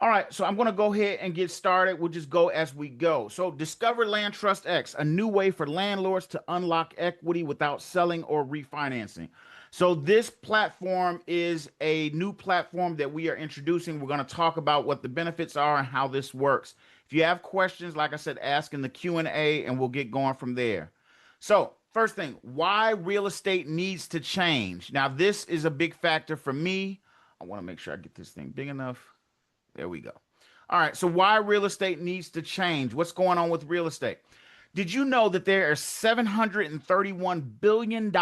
All right, so I'm going to go ahead and get started. We'll just go as we go. So, discover LandTrustX, a new way for landlords to unlock equity without selling or refinancing. So, this platform is a new platform that we are introducing. We're going to talk about what the benefits are and how this works. If you have questions, like I said, ask in the Q&A and we'll get going from there. So, first thing, why real estate needs to change. Now, this is a big factor for me. I want to make sure I get this thing big enough. There we go. All right. So, why real estate needs to change? What's going on with real estate? Did you know that there are $731 billion,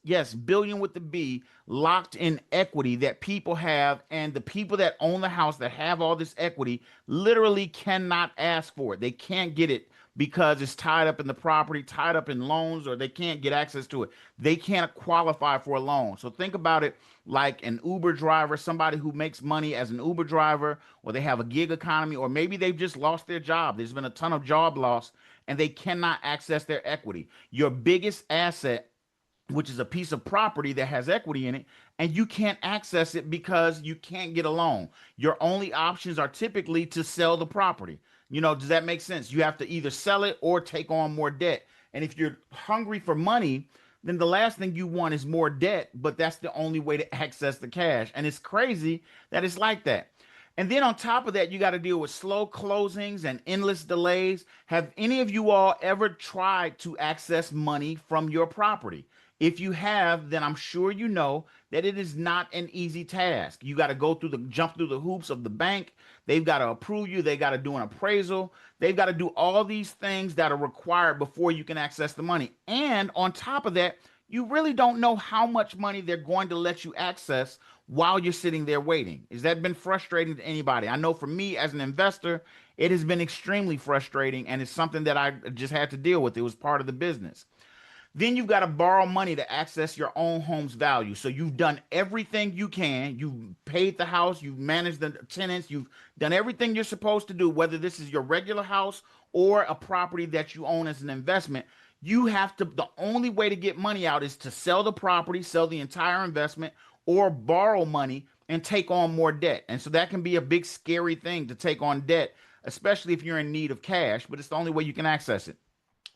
yes, billion with the B, locked in equity that people have, and the people that own the house that have all this equity literally cannot ask for it. They can't get it because it's tied up in the property, tied up in loans, or they can't get access to it. They can't qualify for a loan. So think about it like an Uber driver, somebody who makes money as an Uber driver, or they have a gig economy, or maybe they've just lost their job. There's been a ton of job loss and they cannot access their equity. Your biggest asset, which is a piece of property that has equity in it, and you can't access it because you can't get a loan. Your only options are typically to sell the property. Does that make sense? You have to either sell it or take on more debt. And if you're hungry for money, then the last thing you want is more debt, but that's the only way to access the cash. And it's crazy that it's like that. And then on top of that, you got to deal with slow closings and endless delays. Have any of you all ever tried to access money from your property? If you have, then I'm sure you know that it is not an easy task. You got to jump through the hoops of the bank. They've got to approve you. They got to do an appraisal. They've got to do all these things that are required before you can access the money. And on top of that, you really don't know how much money they're going to let you access while you're sitting there waiting. Has that been frustrating to anybody? I know for me as an investor, it has been extremely frustrating and it's something that I just had to deal with. It was part of the business. Then you've got to borrow money to access your own home's value. So you've done everything you can. You've paid the house, you've managed the tenants, you've done everything you're supposed to do, whether this is your regular house or a property that you own as an investment. The only way to get money out is to sell the property, sell the entire investment, or borrow money and take on more debt. And so that can be a big, scary thing to take on debt, especially if you're in need of cash, but it's the only way you can access it.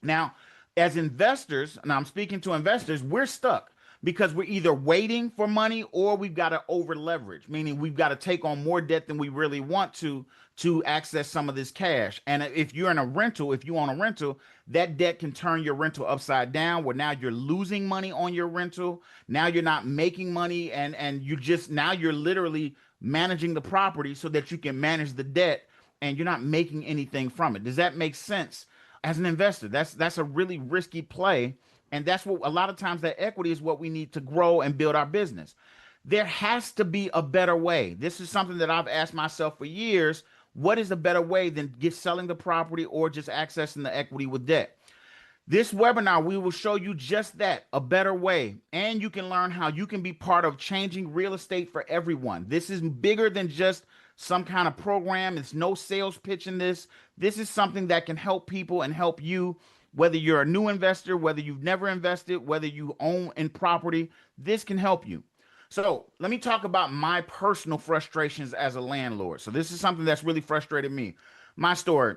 Now, as investors, and I'm speaking to investors, we're stuck because we're either waiting for money or we've got to over leverage, meaning we've got to take on more debt than we really want to access some of this cash. And if you're in a rental, if you own a rental, that debt can turn your rental upside down where now you're losing money on your rental. Now you're not making money and now you're literally managing the property so that you can manage the debt and you're not making anything from it. Does that make sense? As an investor, that's a really risky play. And that's what a lot of times that equity is what we need to grow and build our business. There has to be a better way. This is something that I've asked myself for years. What is a better way than selling the property or just accessing the equity with debt? This webinar, we will show you just that, a better way. And you can learn how you can be part of changing real estate for everyone. This is bigger than just some kind of program. It's no sales pitch in this. This is something that can help people and help you, whether you're a new investor, whether you've never invested, whether you own in property, this can help you. So let me talk about my personal frustrations as a landlord. So this is something that's really frustrated me. My story.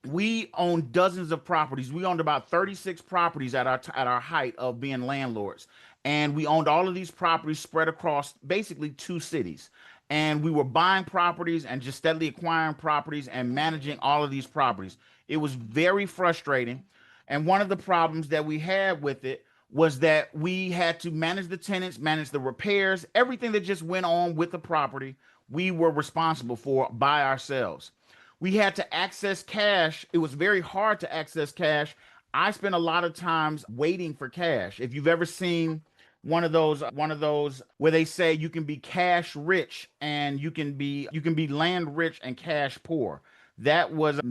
We own dozens of properties. We owned about 36 properties at our height of being landlords. And we owned all of these properties spread across basically two cities. And we were buying properties and just steadily acquiring properties and managing all of these properties. It was very frustrating. And one of the problems that we had with it was that we had to manage the tenants, manage the repairs, everything that just went on with the property, we were responsible for by ourselves. We had to access cash. It was very hard to access cash. I spent a lot of times waiting for cash. If you've ever seen one of those where they say you can be cash rich and you can be land rich and cash poor. That was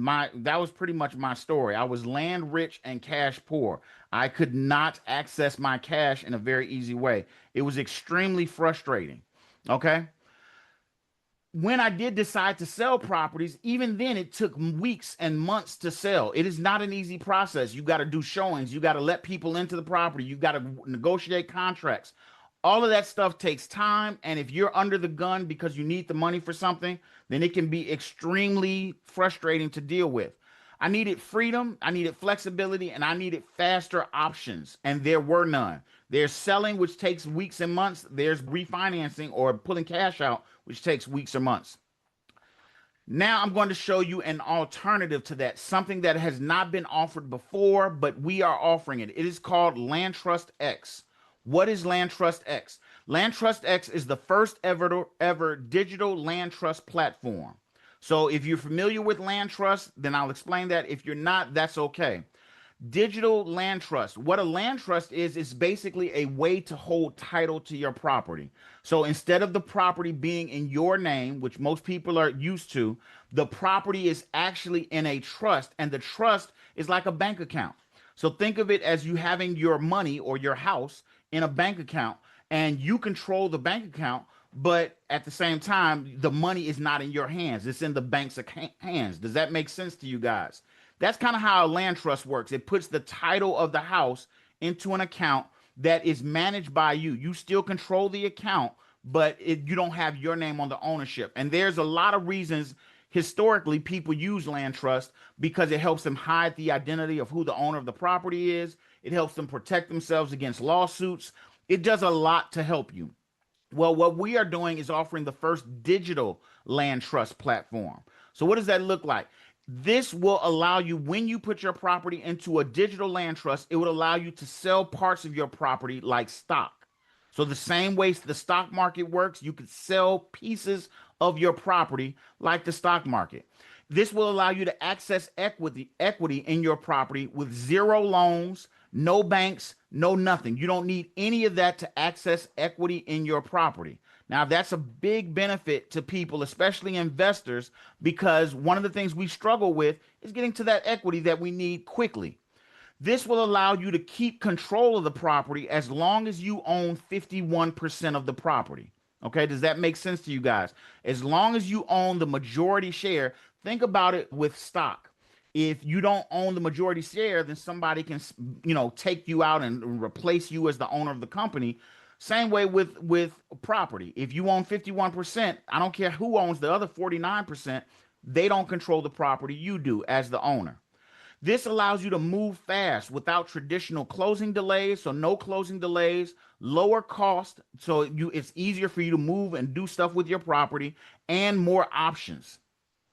pretty much my story. I was land rich and cash poor. I could not access my cash in a very easy way. It was extremely frustrating. Okay? When I did decide to sell properties, even then it took weeks and months to sell. It is not an easy process. You got to do showings, you got to let people into the property, you got to negotiate contracts. All of that stuff takes time, and if you're under the gun because you need the money for something, then it can be extremely frustrating to deal with. I needed freedom, I needed flexibility, and I needed faster options, and there were none. There's selling, which takes weeks and months. There's refinancing or pulling cash out, which takes weeks or months. Now I'm going to show you an alternative to that, something that has not been offered before, but we are offering it. It is called LandTrustX. What is LandTrustX? LandTrustX is the first ever digital land trust platform. So if you're familiar with land trust, then I'll explain that. If you're not, that's okay. Digital land trust. What a land trust is basically a way to hold title to your property. So instead of the property being in your name, which most people are used to, the property is actually in a trust, and the trust is like a bank account. So think of it as you having your money or your house in a bank account, and you control the bank account, but at the same time, the money is not in your hands. It's in the bank's hands. Does that make sense to you guys? That's kind of how a land trust works. It puts the title of the house into an account that is managed by you. You still control the account, but you don't have your name on the ownership. And there's a lot of reasons historically people use land trust, because it helps them hide the identity of who the owner of the property is. It helps them protect themselves against lawsuits. It does a lot to help you. Well, what we are doing is offering the first digital land trust platform. So what does that look like? This will allow you, when you put your property into a digital land trust, it would allow you to sell parts of your property like stock. So the same way the stock market works, you could sell pieces of your property like the stock market. This will allow you to access equity in your property with zero loans, no banks, no nothing. You don't need any of that to access equity in your property. Now, that's a big benefit to people, especially investors, because one of the things we struggle with is getting to that equity that we need quickly. This will allow you to keep control of the property as long as you own 51% of the property. Okay, does that make sense to you guys? As long as you own the majority share, think about it with stock. If you don't own the majority share, then somebody can, take you out and replace you as the owner of the company. Same way with property. If you own 51%, I don't care who owns the other 49%, they don't control the property, you do as the owner. This allows you to move fast without traditional closing delays, so no closing delays, lower cost, so it's easier for you to move and do stuff with your property, and more options.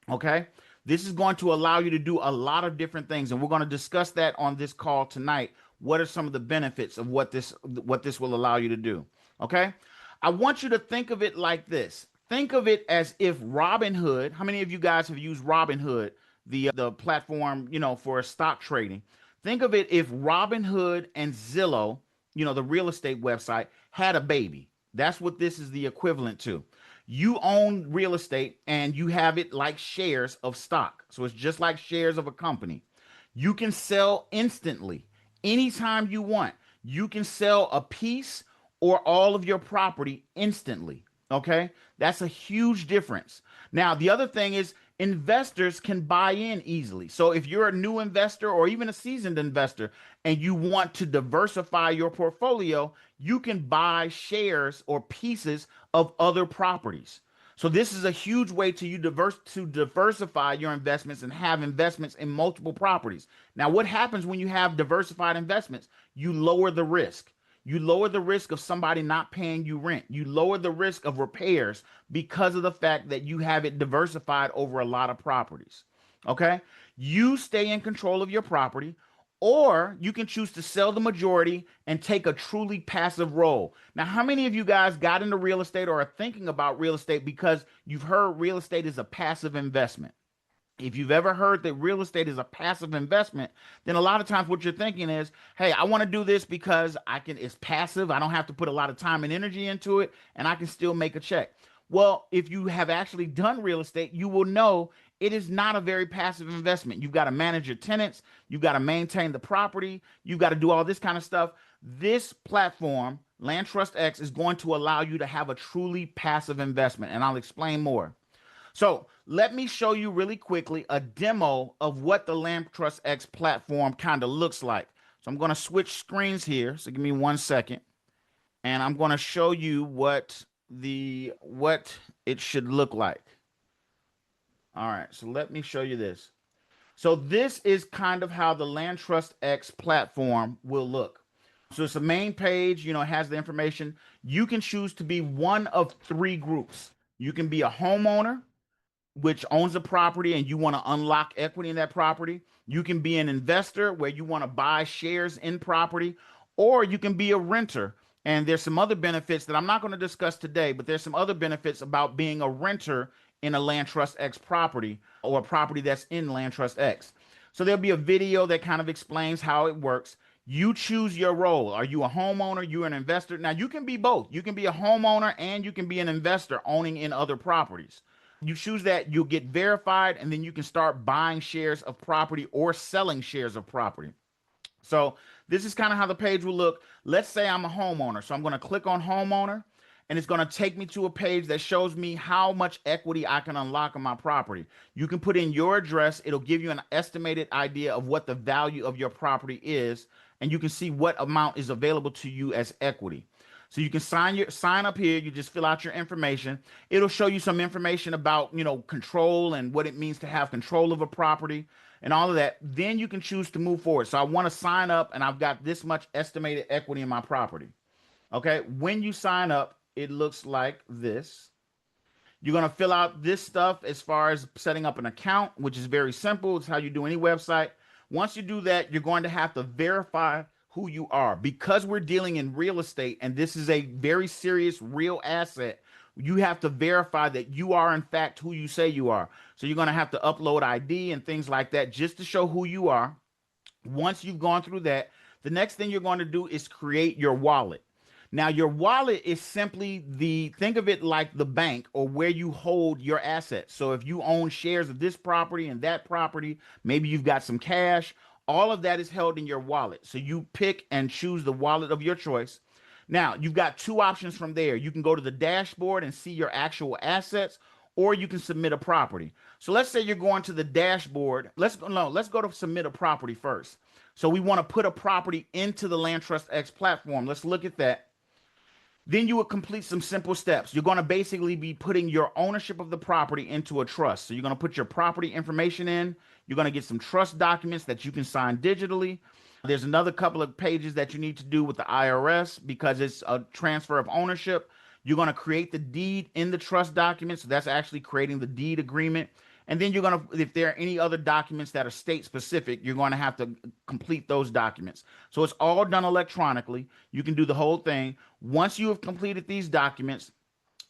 Okay? This is going to allow you to do a lot of different things, and we're going to discuss that on this call tonight. What are some of the benefits of what this will allow you to do? Okay? I want you to think of it like this. Think of it as if Robinhood, how many of you guys have used Robinhood, the platform, for stock trading? Think of it if Robinhood and Zillow, the real estate website, had a baby. That's what this is the equivalent to. You own real estate and you have it like shares of stock. So it's just like shares of a company. You can sell instantly anytime you want. You can sell a piece or all of your property instantly. Okay, that's a huge difference. Now, the other thing is investors can buy in easily. So if you're a new investor or even a seasoned investor and you want to diversify your portfolio, you can buy shares or pieces of other properties. So this is a huge way to diversify your investments and have investments in multiple properties. Now, what happens when you have diversified investments? You lower the risk. You lower the risk of somebody not paying you rent. You lower the risk of repairs because of the fact that you have it diversified over a lot of properties. Okay? You stay in control of your property, or you can choose to sell the majority and take a truly passive role. Now, how many of you guys got into real estate or are thinking about real estate because you've heard real estate is a passive investment? If you've ever heard that real estate is a passive investment, then a lot of times what you're thinking is, hey, I want to do this because it's passive. I don't have to put a lot of time and energy into it, and I can still make a check. Well, if you have actually done real estate, you will know it is not a very passive investment. You've got to manage your tenants. You've got to maintain the property. You've got to do all this kind of stuff. This platform, LandTrustX, is going to allow you to have a truly passive investment, and I'll explain more. So let me show you really quickly a demo of what the LandTrustX platform kind of looks like. So I'm going to switch screens here. So give me 1 second. And I'm going to show you what it should look like. All right, so let me show you this. So this is kind of how the LandTrustX platform will look. So it's a main page, it has the information. You can choose to be one of three groups. You can be a homeowner, which owns a property and you want to unlock equity in that property. You can be an investor where you want to buy shares in property, or you can be a renter. And there's some other benefits that I'm not going to discuss today, but there's some other benefits about being a renter in a Land Trust X property or a property that's in Land Trust X. So there'll be a video that kind of explains how it works. You choose your role. Are you a homeowner? You're an investor. Now you can be both. You can be a homeowner and you can be an investor owning in other properties. You choose that, you'll get verified, and then you can start buying shares of property or selling shares of property. So this is kind of how the page will look. Let's say I'm a homeowner. So I'm going to click on homeowner, and it's going to take me to a page that shows me how much equity I can unlock on my property. You can put in your address. It'll give you an estimated idea of what the value of your property is, and you can see what amount is available to you as equity. So you can sign up here. You just fill out your information. It'll show you some information about, control and what it means to have control of a property and all of that. Then you can choose to move forward. So I want to sign up and I've got this much estimated equity in my property. Okay. When you sign up, it looks like this. You're going to fill out this stuff as far as setting up an account, which is very simple. It's how you do any website. Once you do that, you're going to have to verify who you are. Because we're dealing in real estate and this is a very serious real asset, you have to verify that you are in fact who you say you are. So you're going to have to upload ID and things like that just to show who you are. Once you've gone through that, the next thing you're going to do is create your wallet. Now, your wallet is simply think of it like the bank or where you hold your assets. So if you own shares of this property and that property, maybe you've got some cash, all of that is held in your wallet. So you pick and choose the wallet of your choice. Now, you've got two options from there. You can go to the dashboard and see your actual assets, or you can submit a property. So let's say you're going to the dashboard. Let's go to submit a property first. So we want to put a property into the LandTrustX platform. Let's look at that. Then you will complete some simple steps. You're going to basically be putting your ownership of the property into a trust. So you're going to put your property information in. You're going to get some trust documents that you can sign digitally. There's another couple of pages that you need to do with the IRS because it's a transfer of ownership. You're going to create the deed in the trust document. So that's actually creating the deed agreement. And then you're going to, if there are any other documents that are state specific, you're going to have to complete those documents. So it's all done electronically. You can do the whole thing. Once you have completed these documents,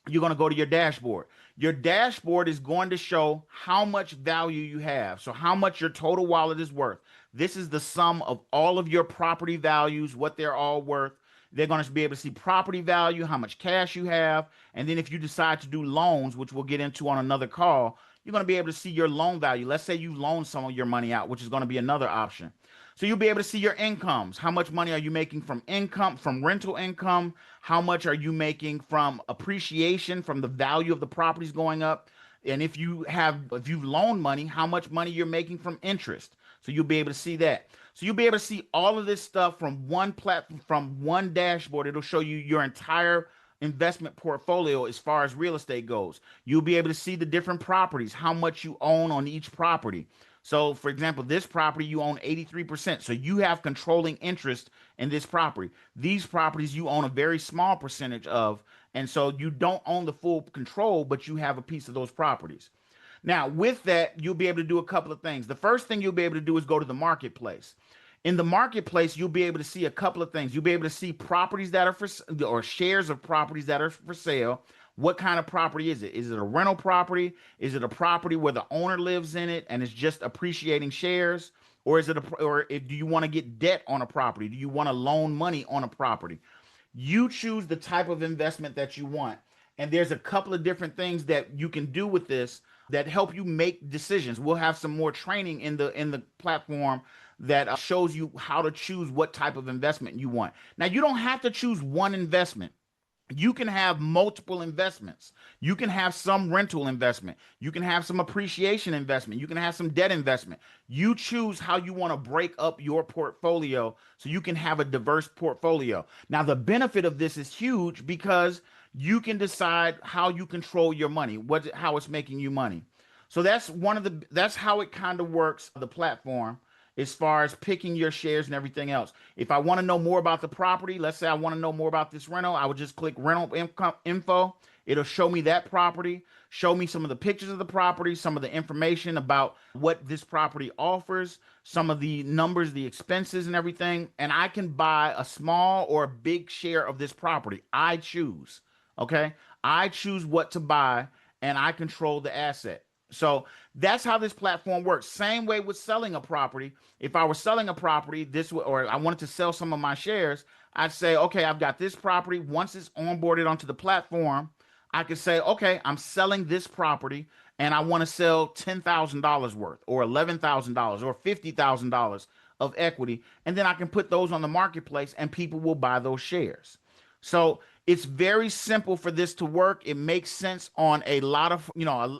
you're going to go to your dashboard. Your dashboard is going to show how much value you have. So how much your total wallet is worth. This is the sum of all of your property values, what they're all worth. They're going to be able to see property value, how much cash you have. And then if you decide to do loans, which we'll get into on another call, you're going to be able to see your loan value. Let's say you loan some of your money out, which is going to be another option. So you'll be able to see your incomes. How much money are you making from income, from rental income? How much are you making from appreciation, from the value of the properties going up? And if you've loaned money, how much money you're making from interest. So you'll be able to see that. So you'll be able to see all of this stuff from one platform, from one dashboard. It'll show you your entire investment portfolio as far as real estate goes. You'll be able to see the different properties, how much you own on each property. So for example, this property you own 83%. So you have controlling interest in this property. These properties you own a very small percentage of. And so you don't own the full control, but you have a piece of those properties. Now, with that, you'll be able to do a couple of things. The first thing you'll be able to do is go to the marketplace. In the marketplace, you'll be able to see a couple of things. You'll be able to see properties that are or shares of properties that are for sale. What kind of property is it? Is it a rental property? Is it a property where the owner lives in it and it's just appreciating shares? Or is it do you want to get debt on a property? Do you want to loan money on a property? You choose the type of investment that you want. And there's a couple of different things that you can do with this that help you make decisions. We'll have some more training in the platform that shows you how to choose what type of investment you want. Now, you don't have to choose one investment. You can have multiple investments. You can have some rental investment. You can have some appreciation investment. You can have some debt investment. You choose how you want to break up your portfolio so you can have a diverse portfolio. Now, the benefit of this is huge because you can decide how you control your money, how it's making you money. So that's how it kind of works, the platform, as far as picking your shares and everything else. If I want to know more about the property, let's say I want to know more about this rental, I would just click rental income info. It'll show me that property, show me some of the pictures of the property, some of the information about what this property offers, some of the numbers, the expenses, and everything. And I can buy a small or a big share of this property. I choose. Okay. I choose what to buy and I control the asset. So that's how this platform works. Same way with selling a property. If I were selling a property, or I wanted to sell some of my shares, I'd say, okay, I've got this property. Once it's onboarded onto the platform, I could say, okay, I'm selling this property and I want to sell $10,000 worth or $11,000 or $50,000 of equity. And then I can put those on the marketplace and people will buy those shares. So it's very simple for this to work. It makes sense on a lot of,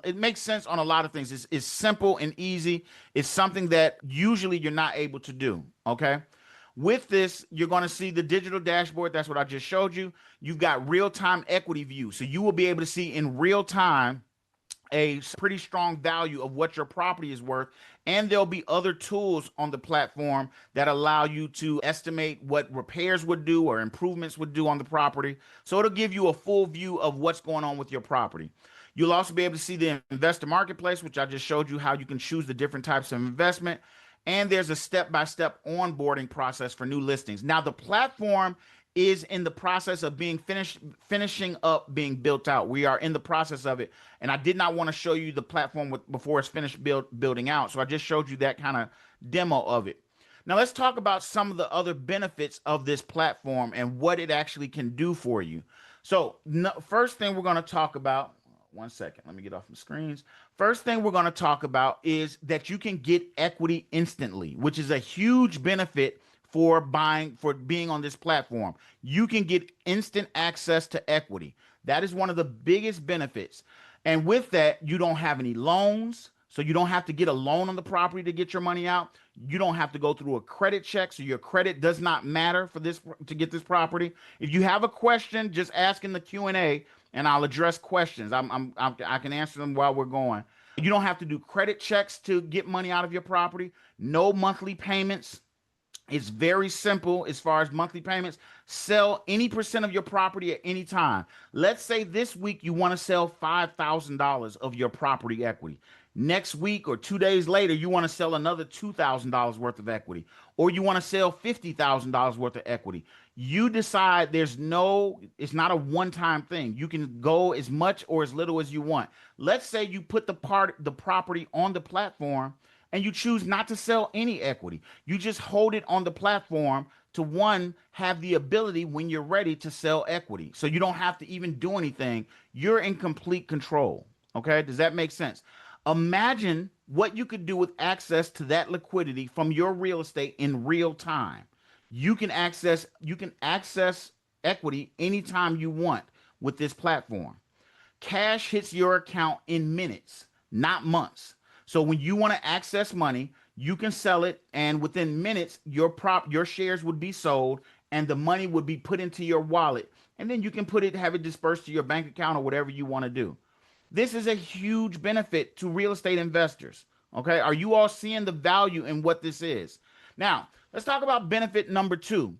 it makes sense on a lot of things. It's simple and easy. It's something that usually you're not able to do. Okay. With this, you're going to see the digital dashboard. That's what I just showed you. You've got real-time equity view. So you will be able to see in real time a pretty strong value of what your property is worth. And there'll be other tools on the platform that allow you to estimate what repairs would do or improvements would do on the property. So it'll give you a full view of what's going on with your property. You'll also be able to see the investor marketplace, which I just showed you how you can choose the different types of investment. And there's a step-by-step onboarding process for new listings. Now, the platform is in the process of finishing up being built out. We are in the process of it. And I did not want to show you the platform before it's finished building out. So I just showed you that kind of demo of it. Now let's talk about some of the other benefits of this platform and what it actually can do for you. So first thing we're going to talk about, one second, let me get off the screens. First thing we're going to talk about is that you can get equity instantly, which is a huge benefit for being on this platform. You can get instant access to equity. That is one of the biggest benefits. And with that, you don't have any loans. So you don't have to get a loan on the property to get your money out. You don't have to go through a credit check. So your credit does not matter to get this property. If you have a question, just ask in the Q&A and I'll address questions. I can answer them while we're going. You don't have to do credit checks to get money out of your property. No monthly payments. It's very simple as far as monthly payments. Sell any percent of your property at any time. Let's say this week you want to sell $5,000 of your property equity. Next week or 2 days later, you want to sell another $2,000 worth of equity, or you want to sell $50,000 worth of equity. You decide. It's not a one-time thing. You can go as much or as little as you want. Let's say you put the property on the platform and you choose not to sell any equity. You just hold it on the platform to have the ability when you're ready to sell equity. So you don't have to even do anything. You're in complete control. Okay. Does that make sense? Imagine what you could do with access to that liquidity from your real estate in real time. You can access equity anytime you want with this platform. Cash hits your account in minutes, not months. So when you want to access money, you can sell it, and within minutes, your shares would be sold, and the money would be put into your wallet, and then you can have it dispersed to your bank account or whatever you want to do. This is a huge benefit to real estate investors. Okay, are you all seeing the value in what this is? Now, let's talk about benefit number 2.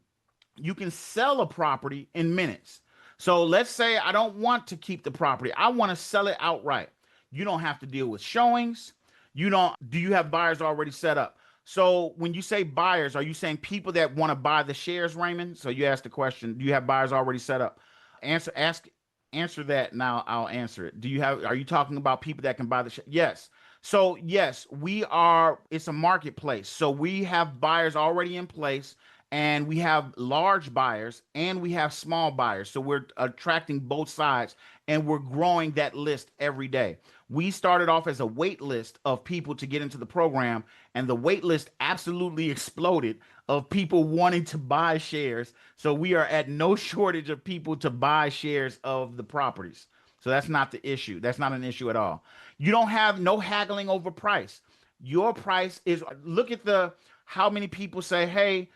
You can sell a property in minutes. So let's say I don't want to keep the property. I want to sell it outright. You don't have to deal with showings. Do you have buyers already set up? So when you say buyers, are you saying people that want to buy the shares, Raymond? So you asked the question, do you have buyers already set up? Answer that. Now I'll answer it. Are you talking about people that can buy the shares? Yes. So yes, it's a marketplace. So we have buyers already in place, and we have large buyers and we have small buyers. So we're attracting both sides, and we're growing that list every day. We started off as a wait list of people to get into the program, and the wait list absolutely exploded of people wanting to buy shares. So we are at no shortage of people to buy shares of the properties. So that's not the issue. That's not an issue at all. You don't have no haggling over price. Your price is, look at how many people say, hey,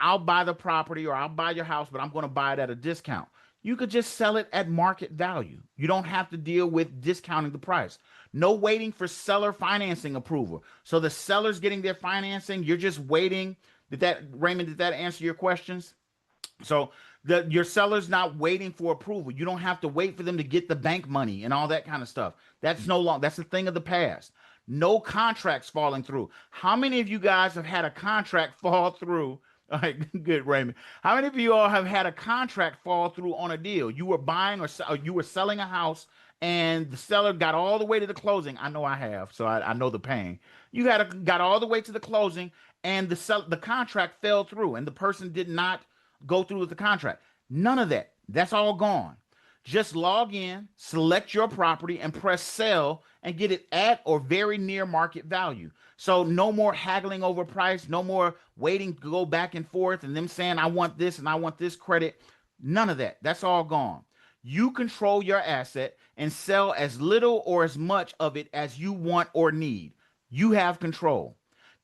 I'll buy the property or I'll buy your house, but I'm going to buy it at a discount. You could just sell it at market value. You don't have to deal with discounting the price. No waiting for seller financing approval. So the seller's getting their financing. You're just waiting. Raymond, did that answer your questions? So your seller's not waiting for approval. You don't have to wait for them to get the bank money and all that kind of stuff. That's no long. That's a thing of the past. No contracts falling through. How many of you guys have had a contract fall through? All right, good, Raymond. How many of you all have had a contract fall through on a deal? You were buying or you were selling a house, and the seller got all the way to the closing. I know I have, so I know the pain. Got all the way to the closing, and the contract fell through, and the person did not go through with the contract. None of that. That's all gone. Just log in, select your property, and press sell and get it at or very near market value. So no more haggling over price, no more waiting to go back and forth and them saying, I want this and I want this credit. None of that. That's all gone. You control your asset and sell as little or as much of it as you want or need. You have control.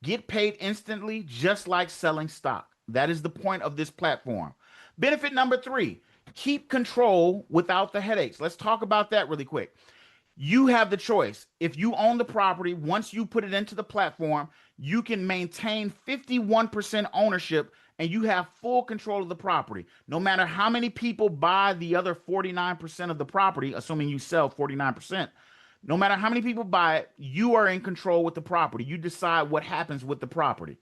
Get paid instantly, just like selling stock. That is the point of this platform. Benefit number 3, keep control without the headaches. Let's talk about that really quick. You have the choice. If you own the property, once you put it into the platform, you can maintain 51% ownership and you have full control of the property. No matter how many people buy the other 49% of the property, assuming you sell 49%, no matter how many people buy it, you are in control with the property. You decide what happens with the property.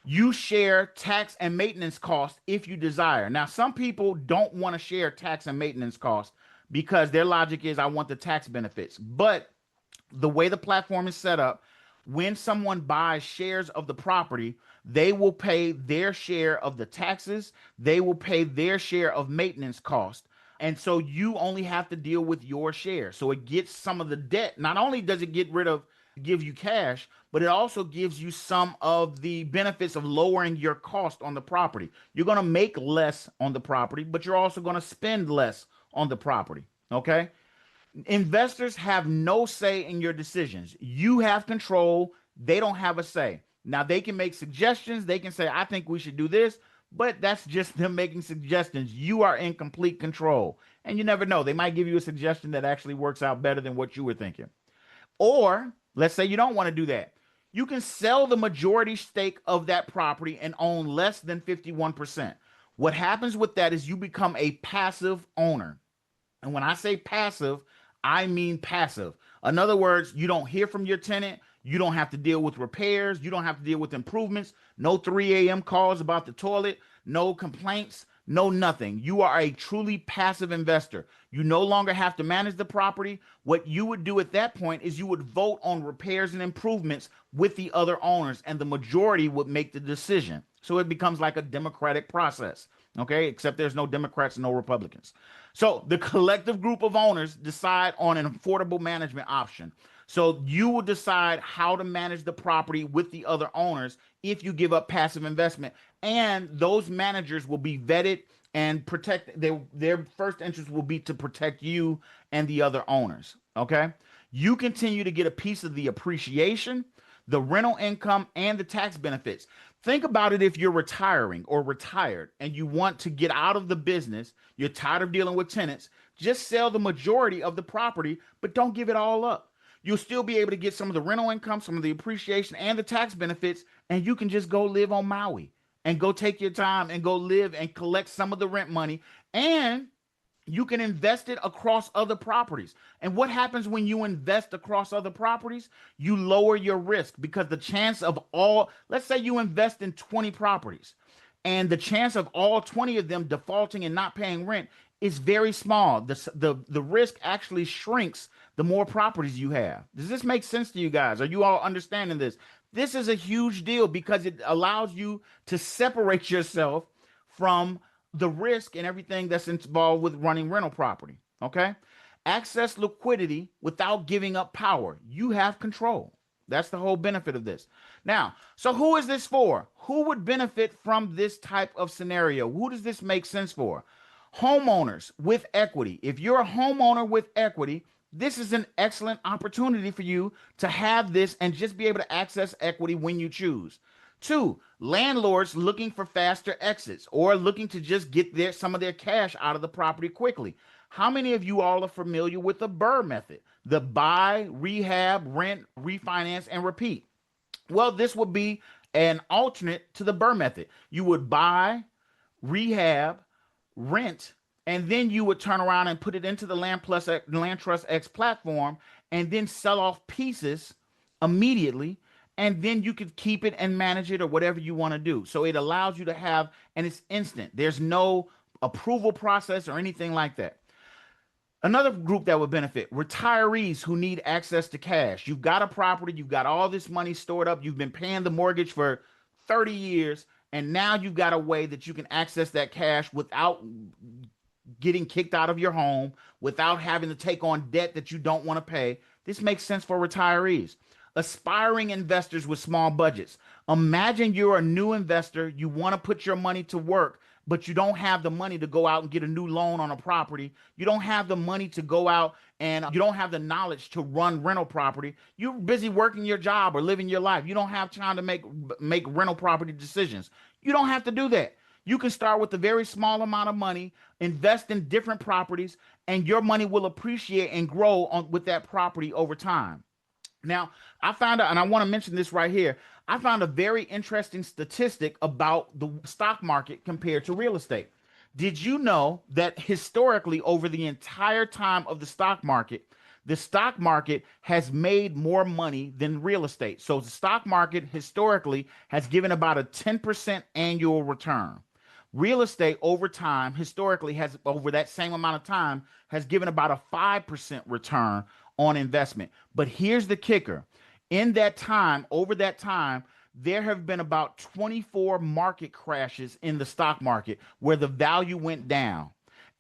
You share tax and maintenance costs if you desire. Now, some people don't want to share tax and maintenance costs because their logic is, I want the tax benefits. But the way the platform is set up, when someone buys shares of the property, they will pay their share of the taxes. They will pay their share of maintenance costs. And so you only have to deal with your share. So it gets some of the debt. Not only does it give you cash, but it also gives you some of the benefits of lowering your cost on the property. You're going to make less on the property, but you're also going to spend less on the property. Okay. Investors have no say in your decisions. You have control. They don't have a say. Now they can make suggestions. They can say, I think we should do this, but that's just them making suggestions. You are in complete control. And you never know. They might give you a suggestion that actually works out better than what you were thinking. Or let's say you don't want to do that. You can sell the majority stake of that property and own less than 51%. What happens with that is you become a passive owner. And when I say passive, I mean passive. In other words, you don't hear from your tenant. You don't have to deal with repairs. You don't have to deal with improvements. No 3 a.m. calls about the toilet. No complaints. No nothing. You are a truly passive investor. You no longer have to manage the property. What you would do at that point is you would vote on repairs and improvements with the other owners, and the majority would make the decision. So it becomes like a democratic process. Okay, except there's no Democrats and no Republicans. So the collective group of owners decide on an affordable management option. So you will decide how to manage the property with the other owners if you give up passive investment. And those managers will be vetted and protect their first interest will be to protect you and the other owners. Okay. You continue to get a piece of the appreciation, the rental income, and the tax benefits. Think about it. If you're retiring or retired and you want to get out of the business, you're tired of dealing with tenants, just sell the majority of the property, but don't give it all up. You'll still be able to get some of the rental income, some of the appreciation, and the tax benefits, and you can just go live on Maui and go take your time and go live and collect some of the rent money, and you can invest it across other properties. And what happens when you invest across other properties? You lower your risk, because the chance of let's say you invest in 20 properties, and the chance of all 20 of them defaulting and not paying rent is very small. The risk actually shrinks the more properties you have. Does this make sense to you guys? Are you all understanding this? This is a huge deal because it allows you to separate yourself from the risk and everything that's involved with running rental property. Okay. Access liquidity without giving up power. You have control. That's the whole benefit of this. Now, so who is this for? Who would benefit from this type of scenario? Who does this make sense for? Homeowners with equity. If you're a homeowner with equity, this is an excellent opportunity for you to have this and just be able to access equity when you choose. Two, landlords looking for faster exits or looking to just get some of their cash out of the property quickly. How many of you all are familiar with the BRRRR method? The buy, rehab, rent, refinance, and repeat. Well, this would be an alternate to the BRRRR method. You would buy, rehab, rent, and then you would turn around and put it into the Land Trust X platform and then sell off pieces immediately. And then you could keep it and manage it or whatever you want to do. So it allows you to have, and it's instant. There's no approval process or anything like that. Another group that would benefit, retirees who need access to cash. You've got a property, you've got all this money stored up, you've been paying the mortgage for 30 years, and now you've got a way that you can access that cash without getting kicked out of your home, without having to take on debt that you don't want to pay. This makes sense for retirees. Aspiring investors with small budgets. Imagine you're a new investor, you want to put your money to work, but you don't have the money to go out and get a new loan on a property. You don't have the money to go out and you don't have the knowledge to run rental property. You're busy working your job or living your life. You don't have time to make rental property decisions. You don't have to do that. You can start with a very small amount of money, invest in different properties, and your money will appreciate and grow with that property over time. Now, I found out, and I want to mention this right here. I found a very interesting statistic about the stock market compared to real estate. Did you know that historically, over the entire time of the stock market has made more money than real estate? So the stock market historically has given about a 10% annual return. Real estate over time, historically, has over that same amount of time, has given about a 5% return on investment. But here's the kicker. In that time, over that time, there have been about 24 market crashes in the stock market where the value went down.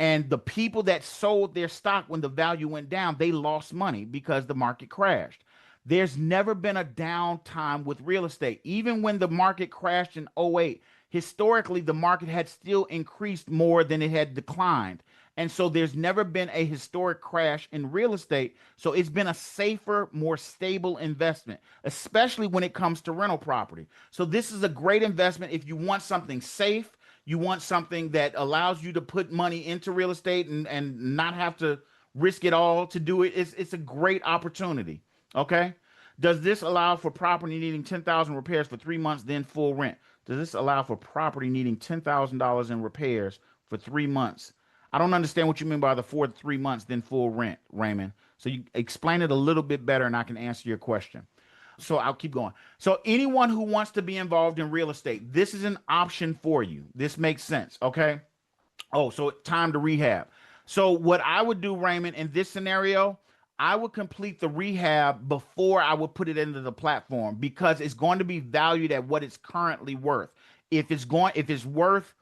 And the people that sold their stock when the value went down, they lost money because the market crashed. There's never been a downtime with real estate. Even when the market crashed in '08, historically, the market had still increased more than it had declined. And so there's never been a historic crash in real estate. So it's been a safer, more stable investment, especially when it comes to rental property. So this is a great investment if you want something safe, you want something that allows you to put money into real estate and not have to risk it all to do it. It's a great opportunity. Okay. Does this allow for property needing 10,000 repairs for 3 months, then full rent? Does this allow for property needing $10,000 in repairs for 3 months? I don't understand what you mean by the 3 months, then full rent, Raymond. So you explain it a little bit better and I can answer your question. So I'll keep going. So anyone who wants to be involved in real estate, this is an option for you. This makes sense. Okay. Oh, so time to rehab. So what I would do, Raymond, in this scenario, I would complete the rehab before I would put it into the platform because it's going to be valued at what it's currently worth. If it's worth,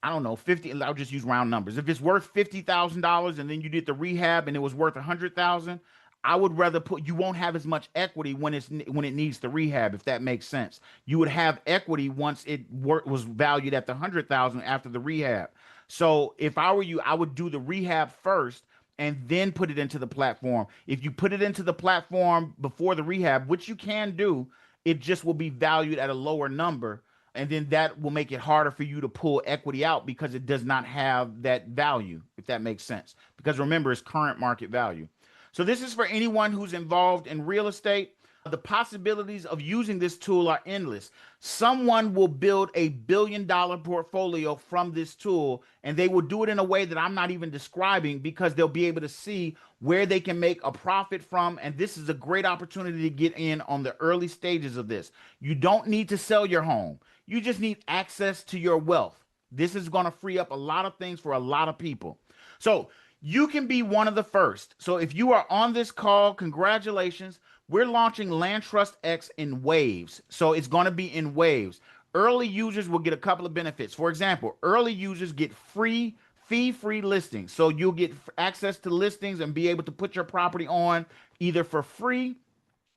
I don't know, 50, I'll just use round numbers. If it's worth $50,000 and then you did the rehab and it was worth 100,000, I would rather you won't have as much equity when it needs the rehab, if that makes sense. You would have equity once it was valued at the 100,000 after the rehab. So if I were you, I would do the rehab first and then put it into the platform. If you put it into the platform before the rehab, which you can do, it just will be valued at a lower number. And then that will make it harder for you to pull equity out because it does not have that value, if that makes sense. Because remember, it's current market value. So this is for anyone who's involved in real estate. The possibilities of using this tool are endless. Someone will build $1 billion portfolio from this tool, and they will do it in a way that I'm not even describing because they'll be able to see where they can make a profit from. And this is a great opportunity to get in on the early stages of this. You don't need to sell your home. You just need access to your wealth. This is going to free up a lot of things for a lot of people. So you can be one of the first. So if you are on this call, congratulations. We're launching LandTrustX in waves. So it's going to be in waves. Early users will get a couple of benefits. For example, early users get fee-free listings. So you'll get access to listings and be able to put your property on either for free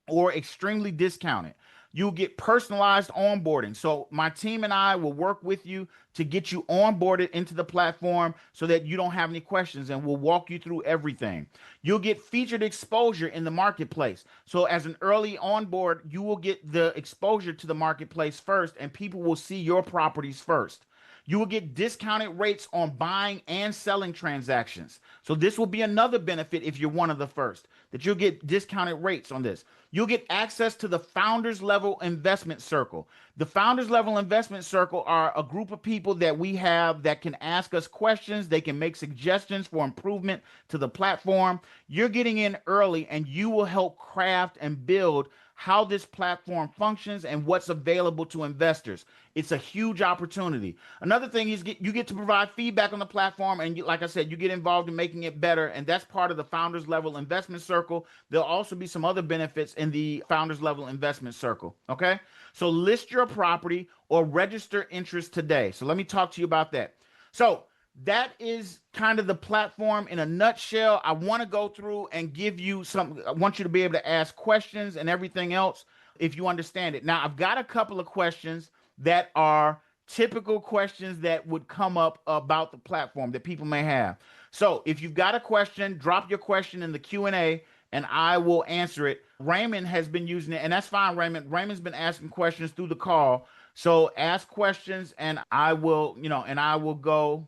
or extremely discounted. You'll get personalized onboarding. So my team and I will work with you to get you onboarded into the platform so that you don't have any questions, and we'll walk you through everything. You'll get featured exposure in the marketplace. So as an early onboard, you will get the exposure to the marketplace first, and people will see your properties first. You will get discounted rates on buying and selling transactions. So this will be another benefit if you're one of the first, that you'll get discounted rates on this. You'll get access to the Founders Level Investment Circle. The Founders Level Investment Circle are a group of people that we have that can ask us questions. They can make suggestions for improvement to the platform. You're getting in early, and you will help craft and build how this platform functions and what's available to investors. It's a huge opportunity. Another thing is you get to provide feedback on the platform, and like I said, you get involved in making it better, and that's part of the Founders Level Investment Circle. There'll also be some other benefits in the Founders Level Investment Circle. Okay, so list your property or register interest today. So let me talk to you about that. So that is kind of the platform in a nutshell. I want to go through and give you some, I want you to be able to ask questions and everything else if you understand it. Now, I've got a couple of questions that are typical questions that would come up about the platform that people may have. So if you've got a question, drop your question in the Q&A and I will answer it. Raymond has been using it, and that's fine, Raymond. Raymond's been asking questions through the call. So ask questions and I will, and I will go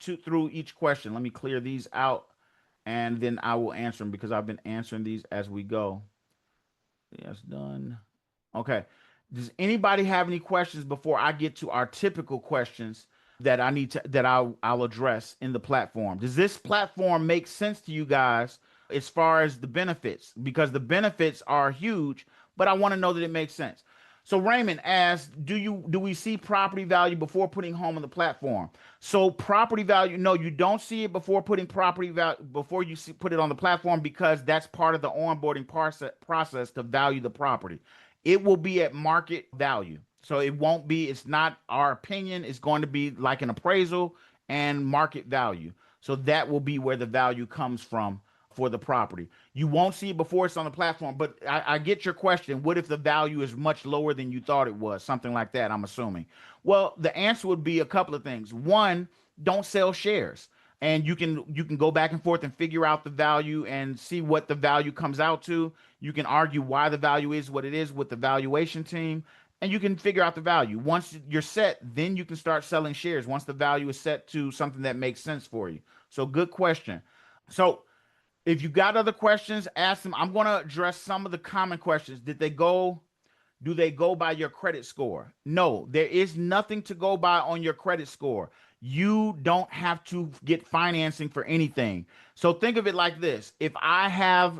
through each question. Let me clear these out and then I will answer them because I've been answering these as we go. Yes, done. Okay. Does anybody have any questions before I get to our typical questions that I need to that I'll address in the platform? Does this platform make sense to you guys as far as the benefits? Because the benefits are huge, but I want to know that it makes sense. So Raymond asked, do we see property value before putting home on the platform? So property value, no, you don't see it before putting property value before you put it on the platform, because that's part of the onboarding process to value the property. It will be at market value. So it won't be, it's not our opinion. It's going to be like an appraisal and market value. So that will be where the value comes from for the property. You won't see it before it's on the platform, but I get your question. What if the value is much lower than you thought it was? Something like that, I'm assuming. Well, the answer would be a couple of things. One, don't sell shares. And you can go back and forth and figure out the value and see what the value comes out to. You can argue why the value is what it is with the valuation team, and you can figure out the value. Once you're set, then you can start selling shares once the value is set to something that makes sense for you. So good question. So if you got other questions, ask them. I'm going to address some of the common questions. Do they go by your credit score? No, there is nothing to go by on your credit score. You don't have to get financing for anything. So think of it like this. If I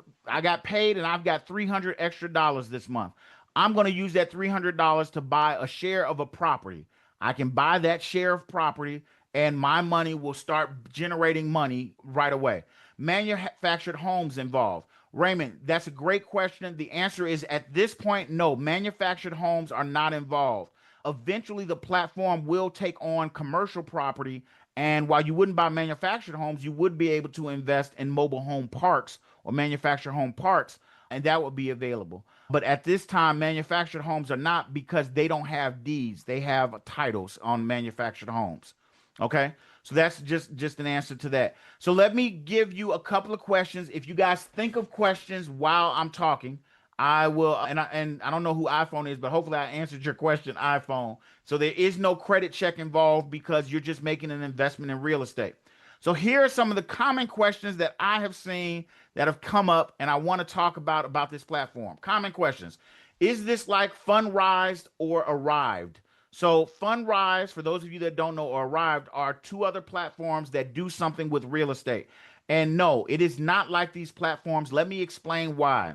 got paid and I've got $300 extra this month, I'm going to use that $300 to buy a share of a property. I can buy that share of property and my money will start generating money right away. Manufactured homes involved. Raymond, that's a great question. The answer is at this point, no, manufactured homes are not involved. Eventually, the platform will take on commercial property. And while you wouldn't buy manufactured homes, you would be able to invest in mobile home parks or manufactured home parks, and that would be available. But at this time, manufactured homes are not, because they don't have deeds. They have titles on manufactured homes. Okay, so that's just an answer to that. So let me give you a couple of questions. If you guys think of questions while I'm talking, I will. And I don't know who iPhone is, but hopefully I answered your question, iPhone. So there is no credit check involved because you're just making an investment in real estate. So here are some of the common questions that I have seen that have come up, and I want to talk about this platform. Common questions: is this like Fundrise or Arrived? So Fundrise, for those of you that don't know, or Arrived are two other platforms that do something with real estate. And no, it is not like these platforms. Let me explain why.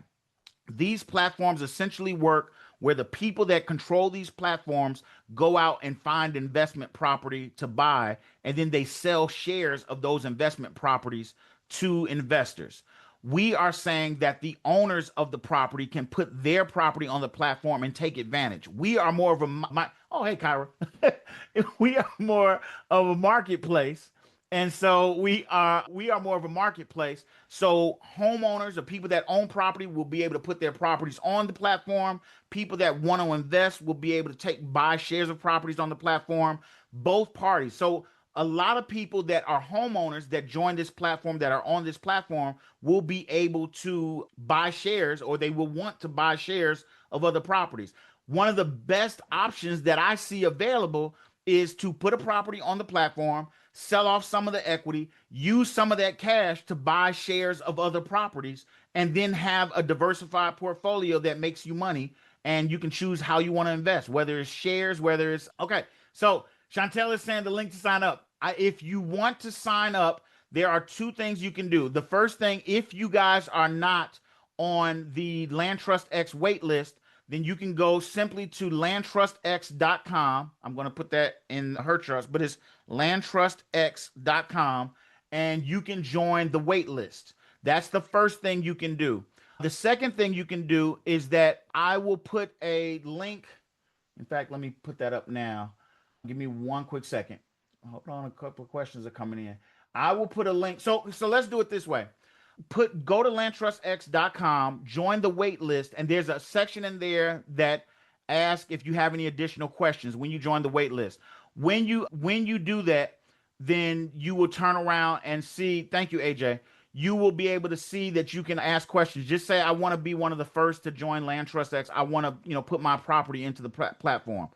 These platforms essentially work where the people that control these platforms go out and find investment property to buy, and then they sell shares of those investment properties to investors. We are saying that the owners of the property can put their property on the platform and take advantage. We are more of oh, hey, Kyra. We are more of a marketplace, And so we are more of a marketplace. So homeowners or people that own property will be able to put their properties on the platform. People that want to invest will be able to buy shares of properties on the platform. Both parties. So a lot of people that are homeowners that join this platform, that are on this platform, will be able to buy shares, or they will want to buy shares of other properties. One of the best options that I see available is to put a property on the platform, sell off some of the equity, use some of that cash to buy shares of other properties, and then have a diversified portfolio that makes you money. And you can choose how you want to invest, whether it's shares, whether it's okay. So Chantel is saying the link to sign up. If you want to sign up, there are two things you can do. The first thing, if you guys are not on the LandTrustX wait list, then you can go simply to landtrustx.com. I'm going to put that in her trust, but it's landtrustx.com, and you can join the wait list. That's the first thing you can do. The second thing you can do is that I will put a link. In fact, let me put that up now. Give me one quick second. Hold on, a couple of questions are coming in. I will put a link. So let's do it this way. Go to landtrustx.com, join the wait list, and there's a section in there that asks if you have any additional questions when you join the wait list. When you do that, then you will turn around and see, thank you, AJ. You will be able to see that you can ask questions. Just say, I want to be one of the first to join LandTrustX. I want to, put my property into the platform.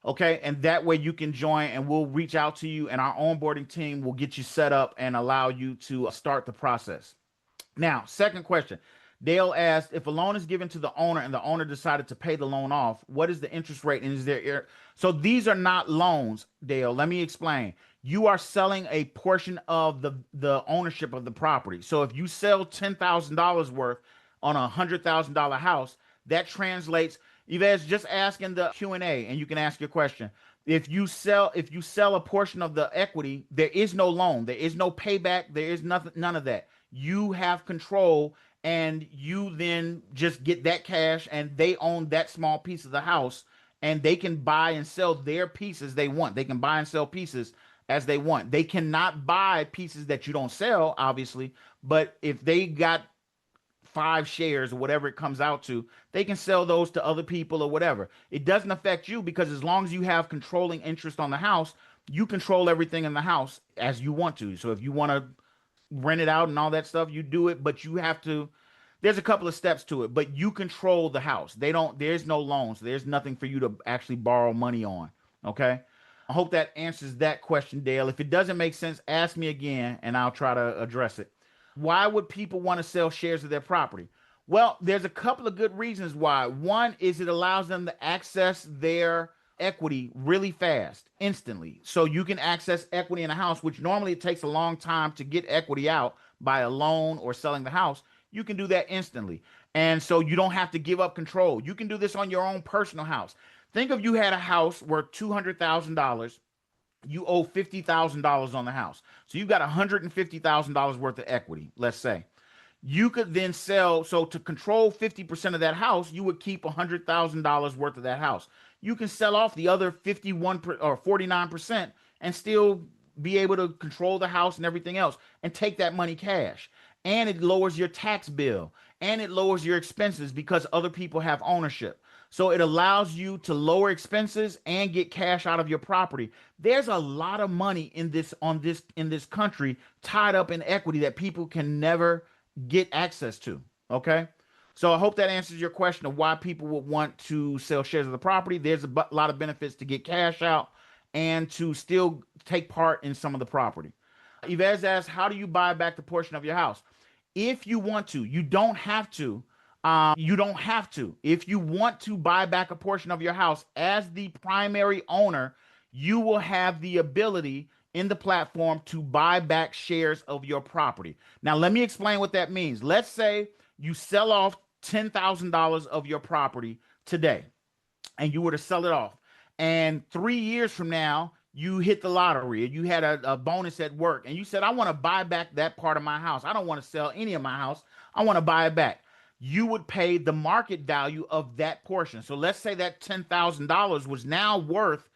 Okay, and that way you can join, and we'll reach out to you, and our onboarding team will get you set up and allow you to start the process. Now, second question. Dale asked, if a loan is given to the owner and the owner decided to pay the loan off, what is the interest rate, and is there? So these are not loans, Dale. Let me explain. You are selling a portion of the ownership of the property. So if you sell $10,000 worth on $100,000 house, that translates. Yves, just ask in the Q&A, and you can ask your question. If you sell a portion of the equity, there is no loan, there is no payback, there is nothing, none of that. You have control, and you then just get that cash, and they own that small piece of the house, and they can buy and sell their pieces they want. They can buy and sell pieces as they want. They cannot buy pieces that you don't sell, obviously, but if they got 5 shares or whatever it comes out to, they can sell those to other people or whatever. It doesn't affect you, because as long as you have controlling interest on the house, you control everything in the house as you want to. So if you want to rent it out and all that stuff, you do it, but you have to, there's a couple of steps to it, but you control the house. There's no loans. There's nothing for you to actually borrow money on. Okay. I hope that answers that question, Dale. If it doesn't make sense, ask me again and I'll try to address it. Why would people want to sell shares of their property? Well, there's a couple of good reasons why. One is it allows them to access their equity really fast, instantly. So you can access equity in a house, which normally it takes a long time to get equity out by a loan or selling the house. You can do that instantly. And so you don't have to give up control. You can do this on your own personal house. Think of, you had a house worth $200,000. You owe $50,000 on the house. So you've got $150,000 worth of equity, let's say. You could then sell, so to control 50% of that house, you would keep $100,000 worth of that house. You can sell off the other 51 or 49% and still be able to control the house and everything else, and take that money cash. And it lowers your tax bill, and it lowers your expenses because other people have ownership. So it allows you to lower expenses and get cash out of your property. There's a lot of money in this country tied up in equity that people can never get access to. Okay? So I hope that answers your question of why people would want to sell shares of the property. There's a lot of benefits to get cash out and to still take part in some of the property. Yves asks, how do you buy back the portion of your house? If you want to, you don't have to. You don't have to. If you want to buy back a portion of your house as the primary owner, you will have the ability in the platform to buy back shares of your property. Now, let me explain what that means. Let's say you sell off $10,000 of your property today, and you were to sell it off. And 3 years from now, you hit the lottery, and you had a bonus at work, and you said, I want to buy back that part of my house. I don't want to sell any of my house. I want to buy it back. You would pay the market value of that portion. So let's say that $10,000 was now worth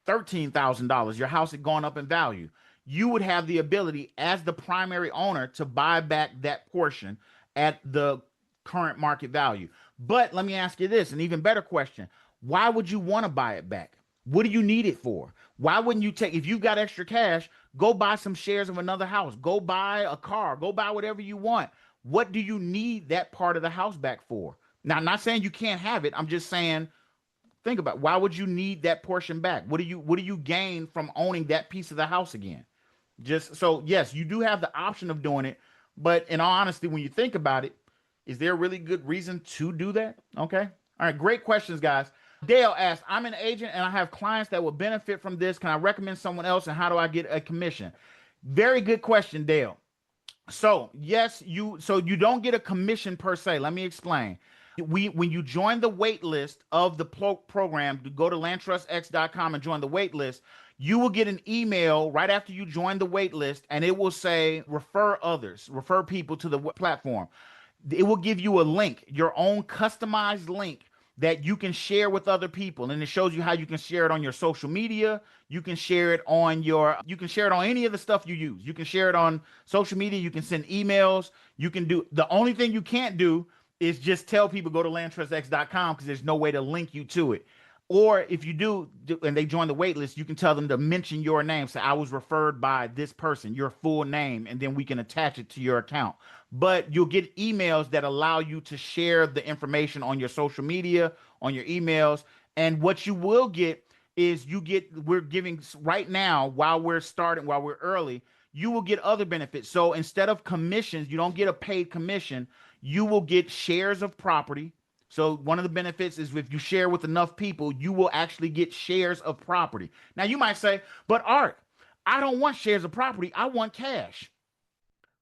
$13,000. Your house had gone up in value. you would have the ability as the primary owner to buy back that portion at the current market value. But let me ask you this, an even better question. Why would you want to buy it back? What do you need it for? Why wouldn't you take, if you've got extra cash, go buy some shares of another house, go buy a car, go buy whatever you want. What do you need that part of the house back for? Now, I'm not saying you can't have it. I'm just saying, think about it. Why would you need that portion back? What do you gain from owning that piece of the house again? Just so, yes, you do have the option of doing it, but in all honesty, when you think about it, is there a really good reason to do that? Okay. All right. Great questions, guys. Dale asked, I'm an agent and I have clients that will benefit from this. Can I recommend someone else and how do I get a commission? Very good question, Dale. So yes, you don't get a commission per se. Let me explain. When you join the wait list of the program, to go to LandTrustX.com and join the wait list, you will get an email right after you join the wait list, and it will say refer others, refer people to the platform. It will give you a link, your own customized link that you can share with other people, and it shows you how you can share it on your social media. You can share it on any of the stuff you use. You can share it on social media. You can send emails. You can do, the only thing you can't do is just tell people go to LandTrustX.com because there's no way to link you to it. Or if you do, and they join the wait list, you can tell them to mention your name. Say, I was referred by this person, your full name, and then we can attach it to your account. But you'll get emails that allow you to share the information on your social media, on your emails. And what you will get is we're giving right now, while we're early, you will get other benefits. So instead of commissions, you don't get a paid commission. You will get shares of property. So one of the benefits is if you share with enough people, you will actually get shares of property. Now you might say, but Art, I don't want shares of property. I want cash.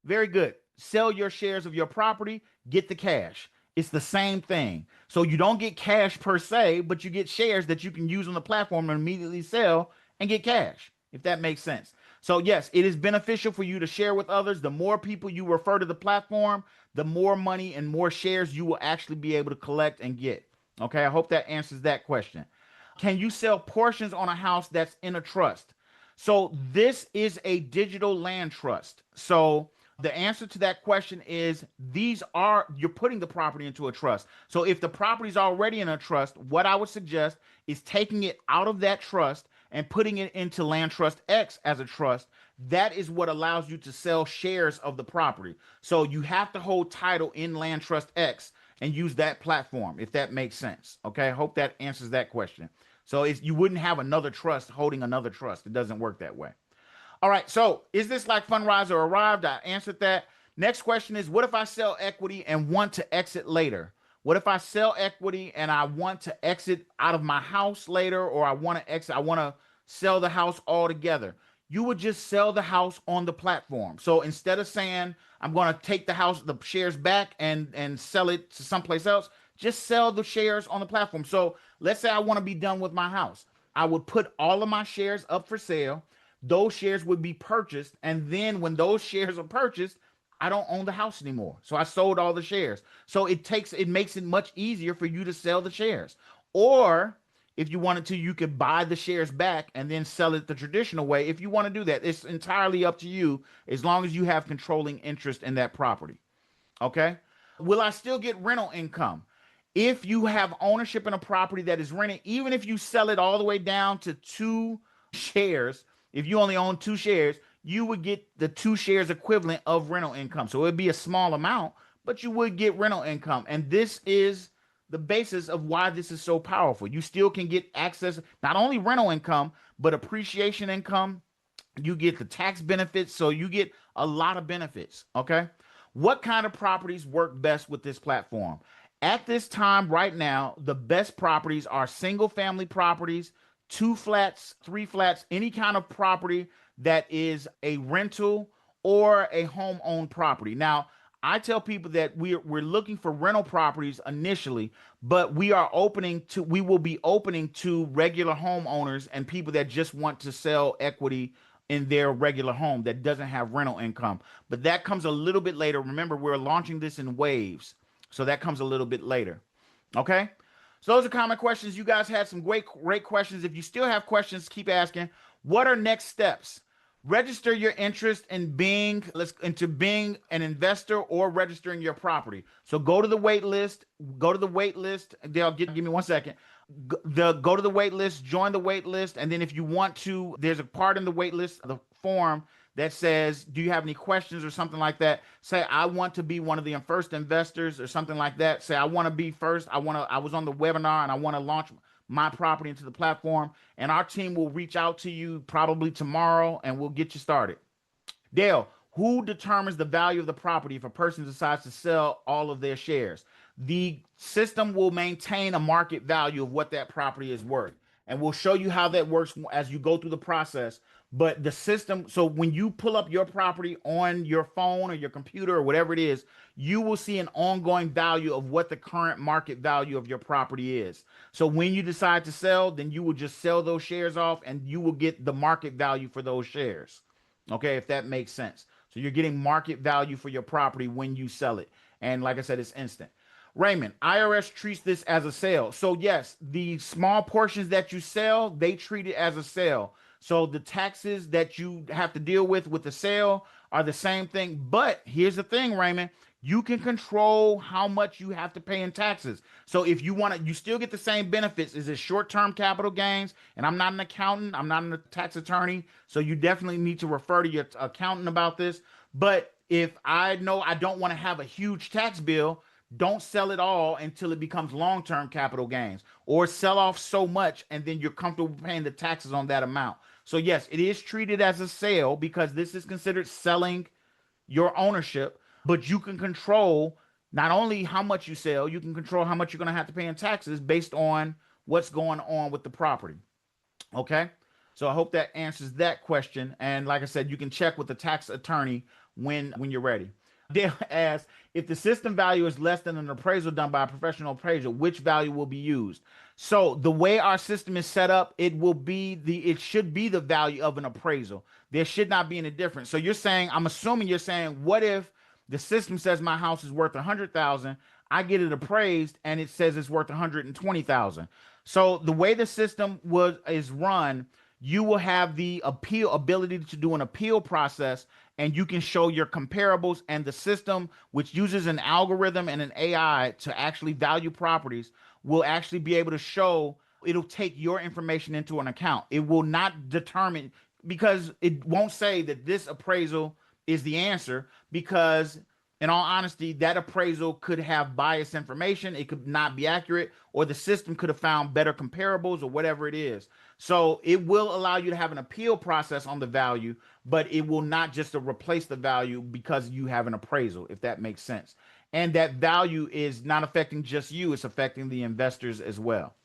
Very good. Sell your shares of your property, get the cash. It's the same thing. So you don't get cash per se, but you get shares that you can use on the platform and immediately sell and get cash, if that makes sense. So yes, it is beneficial for you to share with others. The more people you refer to the platform, the more money and more shares you will actually be able to collect and get. Okay, I hope that answers that question. Can you sell portions on a house that's in a trust? So this is a digital land trust. So the answer to that question is you're putting the property into a trust. So if the property is already in a trust, what I would suggest is taking it out of that trust and putting it into LandTrustX as a trust. That is what allows you to sell shares of the property. So you have to hold title in LandTrustX and use that platform, if that makes sense. Okay, I hope that answers that question. So you wouldn't have another trust holding another trust. It doesn't work that way. All right, so is this like Fundrise or Arrived? I answered that. Next question is, what if I sell equity and want to exit later? What if I sell equity and I want to exit out of my house later, or I want to sell the house altogether? You would just sell the house on the platform. So instead of saying, I'm going to take the shares back and sell it to someplace else, just sell the shares on the platform. So let's say I want to be done with my house. I would put all of my shares up for sale. Those shares would be purchased. And then when those shares are purchased, I don't own the house anymore. So I sold all the shares. So it makes it much easier for you to sell the shares. Or if you wanted to, you could buy the shares back and then sell it the traditional way. If you want to do that, it's entirely up to you, as long as you have controlling interest in that property. Okay. Will I still get rental income? If you have ownership in a property that is rented, even if you sell it all the way down to 2 shares, if you only own 2 shares, you would get the 2 shares equivalent of rental income. So it would be a small amount, but you would get rental income. And this is the basis of why this is so powerful. You still can get access, not only rental income, but appreciation income. You get the tax benefits. So you get a lot of benefits. Okay. What kind of properties work best with this platform? At this time, right now, the best properties are single family properties, 2 flats, 3 flats, any kind of property that is a rental or a home owned property. Now, I tell people that we're looking for rental properties initially, but we will be opening to regular homeowners and people that just want to sell equity in their regular home that doesn't have rental income. But that comes a little bit later. Remember, we're launching this in waves. So that comes a little bit later. Okay. So those are common questions. You guys had some great questions. If you still have questions, keep asking. What are next steps? Register your interest in being an investor or registering your property. So go to the wait list. Go to the wait list. They'll give me 1 second. Go to the wait list, join the wait list, and then if you want to, there's a part in the wait list, the form that says, "Do you have any questions?" or something like that. Say, "I want to be one of the first investors," or something like that. Say, "I want to be first. I was on the webinar and I want to launch my property into the platform," and our team will reach out to you probably tomorrow and we'll get you started. Dale, who determines the value of the property if a person decides to sell all of their shares? The system will maintain a market value of what that property is worth. And we'll show you how that works as you go through the process. But the system, so when you pull up your property on your phone or your computer or whatever it is, you will see an ongoing value of what the current market value of your property is. So when you decide to sell, then you will just sell those shares off and you will get the market value for those shares. Okay, if that makes sense. So you're getting market value for your property when you sell it. And like I said, it's instant. Raymond, IRS treats this as a sale. So yes, the small portions that you sell, they treat it as a sale. So the taxes that you have to deal with the sale are the same thing. But here's the thing, Raymond, you can control how much you have to pay in taxes. So if you want to, you still get the same benefits. Is it short-term capital gains? And I'm not an accountant, I'm not a tax attorney, so you definitely need to refer to your accountant about this. But if I know I don't want to have a huge tax bill, don't sell it all until it becomes long-term capital gains, or sell off so much and then you're comfortable paying the taxes on that amount. So yes, it is treated as a sale because this is considered selling your ownership, but you can control not only how much you sell, you can control how much you're going to have to pay in taxes based on what's going on with the property. Okay. So I hope that answers that question. And like I said, you can check with the tax attorney when you're ready. Dale asks, if the system value is less than an appraisal done by a professional appraiser, which value will be used? So the way our system is set up, it should be the value of an appraisal. There should not be any difference. So I'm assuming you're saying, what if the system says my house is worth 100,000, I get it appraised and it says it's worth 120,000. So the way the system is run, you will have the ability to do an appeal process, and you can show your comparables, and the system, which uses an algorithm and an AI to actually value properties, will actually be able to show, it'll take your information into an account. It will not determine, because it won't say that this appraisal is the answer, because in all honesty, that appraisal could have biased information. It could not be accurate, or the system could have found better comparables or whatever it is. So it will allow you to have an appeal process on the value, but it will not just replace the value because you have an appraisal, if that makes sense. And that value is not affecting just you, it's affecting the investors as well.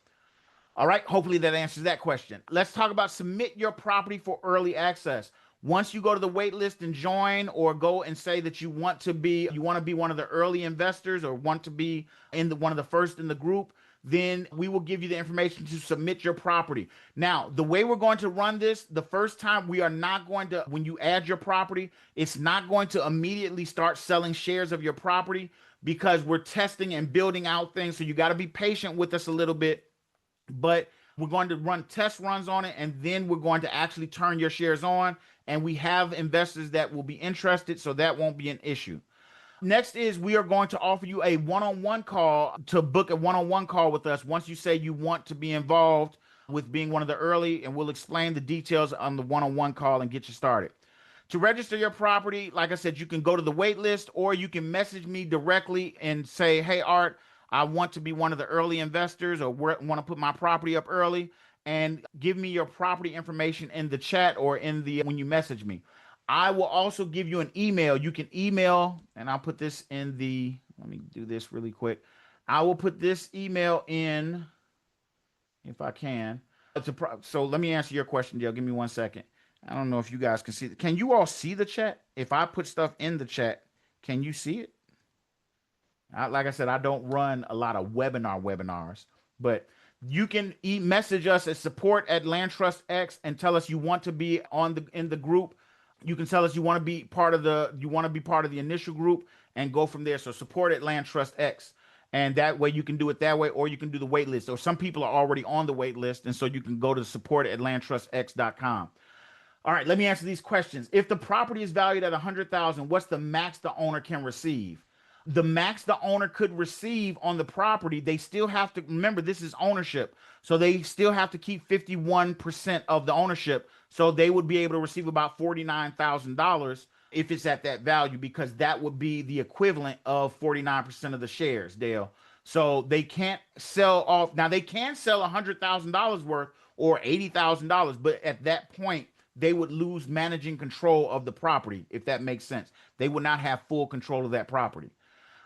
All right, hopefully that answers that question. Let's talk about submit your property for early access. Once you go to the wait list and join, or go and say that you want to be one of the early investors, or want to be one of the first in the group, then we will give you the information to submit your property. Now, the way we're going to run this, the first time, we are not going to, when you add your property, it's not going to immediately start selling shares of your property, because we're testing and building out things. So you got to be patient with us a little bit, but we're going to run test runs on it, and then we're going to actually turn your shares on. And we have investors that will be interested, so that won't be an issue. Next is, we are going to offer you a one-on-one call, to book a one-on-one call with us once you say you want to be involved with being one of the early, and we'll explain the details on the one-on-one call and get you started. To register your property, like I said, you can go to the wait list, or you can message me directly and say, "Hey, Art, I want to be one of the early investors, or want to put my property up early," and give me your property information in the chat, or when you message me. I will also give you an email. You can email, and I'll put this let me do this really quick. I will put this email in if I can. So let me answer your question, Dale. Give me 1 second. I don't know if you guys can see it. Can you all see the chat? If I put stuff in the chat, can you see it? Like I said, I don't run a lot of webinars, but you can message us at support@LandTrustX and tell us you want to be in the group. You can tell us you want to be part of the initial group, and go from there. So support@LandTrustX, and that way you can do it that way, or you can do the wait list. Or some people are already on the wait list, and so you can go to support@landtrustx.com. All right, let me answer these questions. If the property is valued at 100,000, what's the max the owner can receive? The max the owner could receive on the property, they still have to remember this is ownership. So they still have to keep 51% of the ownership. So they would be able to receive about $49,000 if it's at that value, because that would be the equivalent of 49% of the shares, Dale. So they can't sell off. Now they can sell $100,000 worth or $80,000, but at that point, they would lose managing control of the property, if that makes sense. They would not have full control of that property.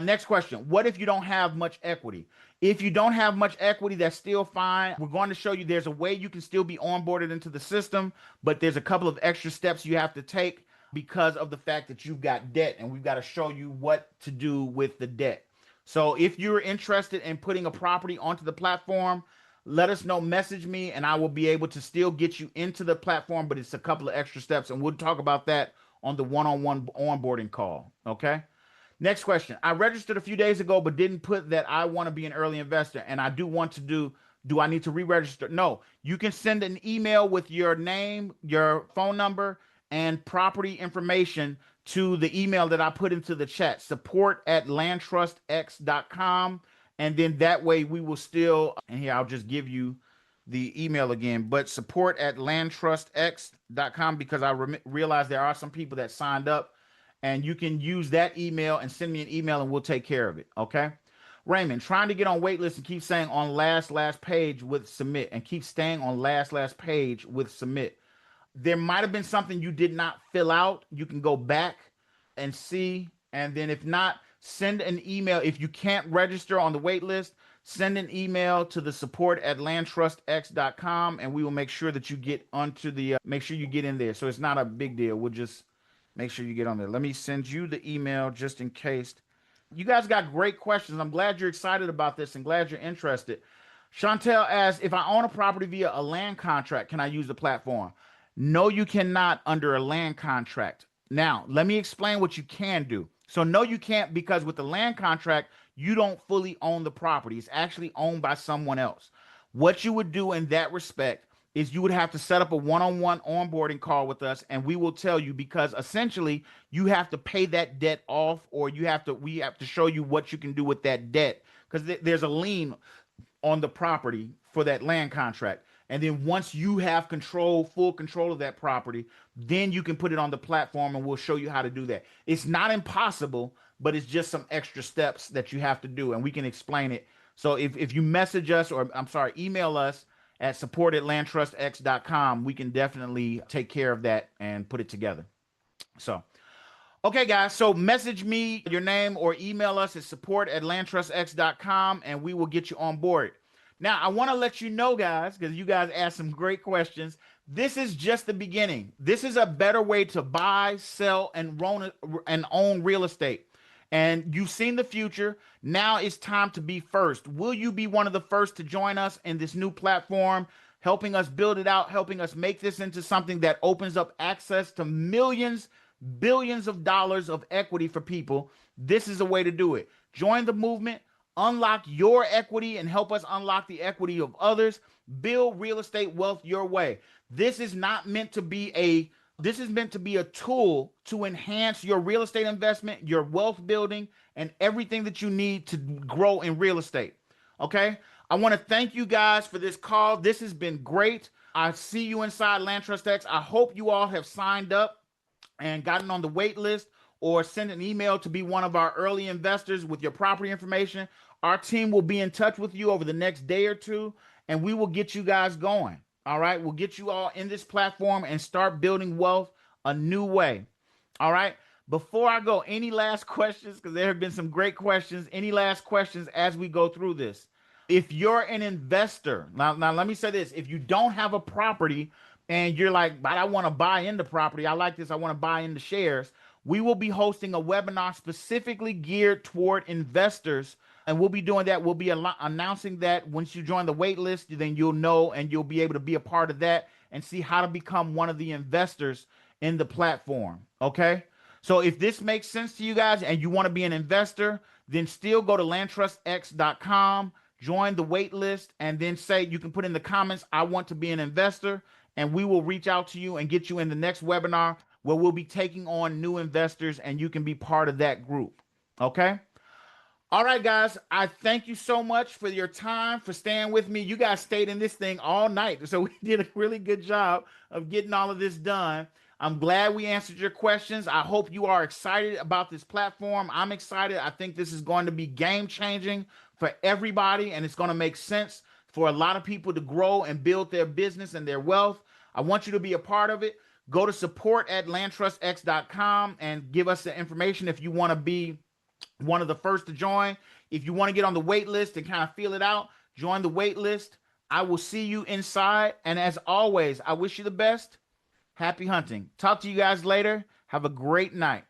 Next question. What if you don't have much equity? If you don't have much equity, that's still fine. We're going to show you there's a way you can still be onboarded into the system, but there's a couple of extra steps you have to take because of the fact that you've got debt, and we've got to show you what to do with the debt. So if you're interested in putting a property onto the platform, let us know, message me, and I will be able to still get you into the platform, but it's a couple of extra steps, and we'll talk about that on the one-on-one onboarding call, okay? Next question. I registered a few days ago, but didn't put that I want to be an early investor, and I do want to do I need to re-register? No, you can send an email with your name, your phone number, and property information to the email that I put into the chat, support@landtrustx.com. And then that way we will still, and here I'll just give you the email again, but support@landtrustx.com, because I realize there are some people that signed up, and you can use that email and send me an email and we'll take care of it. Okay. Raymond, trying to get on wait list and keep saying on last page with submit, and keep staying on last page with submit. There might have been something you did not fill out. You can go back and see. And then if not, send an email. If you can't register on the wait list, send an email to the support@landtrustx.com, and we will make sure that you get onto the, make sure you get in there. So it's not a big deal. We'll just make sure you get on there. Let me send you the email just in case. You guys got great questions. I'm glad you're excited about this and glad you're interested. Chantel asks, if I own a property via a land contract, can I use the platform? No, you cannot under a land contract. Now, let me explain what you can do. So no, you can't, because with the land contract, you don't fully own the property. It's actually owned by someone else. What you would do in that respect is you would have to set up a one-on-one onboarding call with us, and we will tell you, because essentially you have to pay that debt off, or we have to show you what you can do with that debt, because there's a lien on the property for that land contract. And then once you have full control of that property, then you can put it on the platform, and we'll show you how to do that. It's not impossible, but it's just some extra steps that you have to do, and we can explain it. So if you message us, or email us at support@landtrustx.com, we can definitely take care of that and put it together. So, okay, guys, so message me your name or email us at support@landtrustx.com, and we will get you on board. Now, I want to let you know, guys, because you guys asked some great questions. This is just the beginning. This is a better way to buy, sell, and own real estate. And you've seen the future. Now it's time to be first. Will you be one of the first to join us in this new platform, helping us build it out, helping us make this into something that opens up access to millions, billions of dollars of equity for people? This is a way to do it. Join the movement. Unlock your equity and help us unlock the equity of others. Build real estate wealth your way. This is meant to be a tool to enhance your real estate investment, your wealth building, and everything that you need to grow in real estate. Okay? I want to thank you guys for this call. This has been great. I see you inside LandTrustX. I hope you all have signed up and gotten on the wait list, or send an email to be one of our early investors with your property information. Our team will be in touch with you over the next day or two, and we will get you guys going. All right. We'll get you all in this platform and start building wealth a new way. All right. Before I go, any last questions? Because there have been some great questions. Any last questions as we go through this? If you're an investor, now let me say this. If you don't have a property and you're like, but I want to buy into property, I like this, I want to buy into shares, we will be hosting a webinar specifically geared toward investors, and we'll be doing that. We'll be announcing that once you join the wait list, then you'll know, and you'll be able to be a part of that and see how to become one of the investors in the platform. Okay? So if this makes sense to you guys and you want to be an investor, then still go to landtrustx.com, join the wait list, and then say, you can put in the comments, I want to be an investor, and we will reach out to you and get you in the next webinar where we'll be taking on new investors and you can be part of that group. Okay. All right, guys, I thank you so much for your time, for staying with me. You guys stayed in this thing all night, so we did a really good job of getting all of this done. I'm glad we answered your questions. I hope you are excited about this platform. I'm excited. I think this is going to be game changing for everybody, and it's going to make sense for a lot of people to grow and build their business and their wealth. I want you to be a part of it. Go to support@landtrustx.com and give us the information if you want to be one of the first to join. If you want to get on the wait list and kind of feel it out, join the wait list. I will see you inside. And as always, I wish you the best. Happy hunting. Talk to you guys later. Have a great night.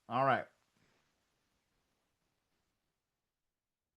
All right.